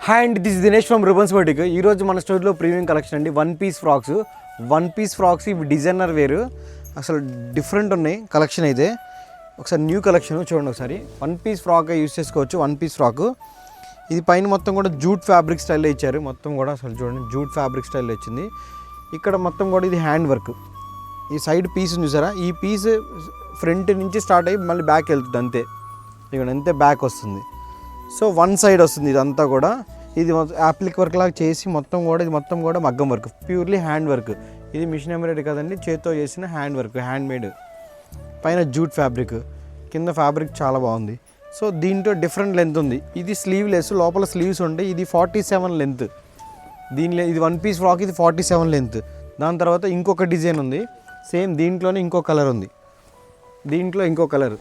Hi అండి, this Dinesh from ribbons బౌటిక్. ఈరోజు మన స్టోర్లో ప్రీమియం కలెక్షన్ అండి. వన్ పీస్ ఫ్రాక్స్ ఇవి డిజైనర్ వేరు, అసలు డిఫరెంట్ ఉన్నాయి కలెక్షన్ అయితే. ఒకసారి న్యూ కలెక్షన్ చూడండి. ఒకసారి వన్ పీస్ ఫ్రాక్ యూస్ చేసుకోవచ్చు. వన్ పీస్ ఫ్రాక్ ఇది పైన మొత్తం కూడా జూట్ ఫ్యాబ్రిక్ స్టైల్లో ఇచ్చారు. మొత్తం కూడా అసలు చూడండి, జూట్ ఫ్యాబ్రిక్ స్టైల్లో వచ్చింది. ఇక్కడ మొత్తం కూడా ఇది హ్యాండ్ వర్క్. ఈ సైడ్ పీస్ చూసారా, ఈ పీస్ ఫ్రంట్ నుంచి స్టార్ట్ అయ్యి మళ్ళీ బ్యాక్ వెళ్తుంది అంతే. ఇక్కడ అంతే బ్యాక్ వస్తుంది. సో వన్ సైడ్ వస్తుంది ఇదంతా కూడా. ఇది యాప్లిక్ వర్క్ లాగా చేసి మొత్తం కూడా ఇది మొత్తం కూడా మగ్గం వర్క్, ప్యూర్లీ హ్యాండ్ వర్క్. ఇది మిషన్ ఎంబ్రాయిడరీ కదండి, చేత్తో చేసిన హ్యాండ్ వర్క్, హ్యాండ్ మేడ్. పైన జూట్ ఫ్యాబ్రిక్, కింద ఫ్యాబ్రిక్ చాలా బాగుంది. సో దీంట్లో డిఫరెంట్ లెంత్ ఉంది. ఇది స్లీవ్లెస్, లోపల స్లీవ్స్ ఉంటాయి. ఇది 47 లెంత్. దీనిలో ఇది వన్ పీస్ ఫ్రాక్, ఇది 47 లెంత్. దాని తర్వాత ఇంకొక డిజైన్ ఉంది సేమ్, దీంట్లోనే ఇంకో కలర్ ఉంది. దీంట్లో ఇంకో కలర్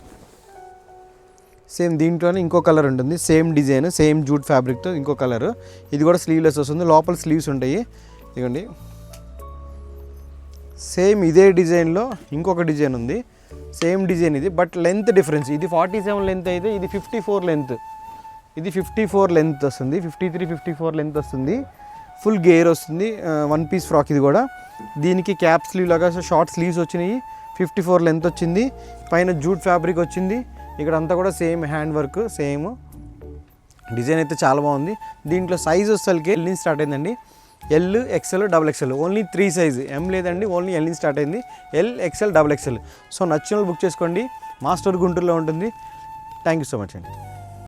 సేమ్, దీంట్లోనే ఇంకో కలర్ ఉంటుంది. సేమ్ డిజైన్, సేమ్ జూట్ ఫ్యాబ్రిక్తో ఇంకో కలర్. ఇది కూడా స్లీవ్లెస్ వస్తుంది, లోపల స్లీవ్స్ ఉంటాయి. ఇదిగోండి, సేమ్ ఇదే డిజైన్లో ఇంకొక డిజైన్ ఉంది. సేమ్ డిజైన్ ఇది, బట్ లెంత్ డిఫరెన్స్. ఇది 47 లెంత్ అయితే ఇది 54 లెంత్. ఇది 54 లెంత్ వస్తుంది, 53, 54 లెంత్ వస్తుంది. ఫుల్ గేర్ వస్తుంది వన్ పీస్ ఫ్రాక్. ఇది కూడా దీనికి క్యాప్ స్లీవ్ లాగా షార్ట్ స్లీవ్స్ వచ్చినాయి. 54 లెంత్ వచ్చింది. పైన జూట్ ఫ్యాబ్రిక్ వచ్చింది. ఇక్కడ అంతా కూడా same hand work, same design అయితే చాలా బాగుంది. దీంట్లో సైజ్ వచ్చేసరికి ఎల్ నుంచి స్టార్ట్ అయిందండి. L, XL, XXL, only 3 size. M లేదండి, ఓన్లీ ఎల్ నుంచి స్టార్ట్ అయింది. L, XL, XXL. సో నచ్చిన బుక్ చేసుకోండి. మా స్టోర్ గుంటూరులో ఉంటుంది. థ్యాంక్ యూ సో మచ్ అండి.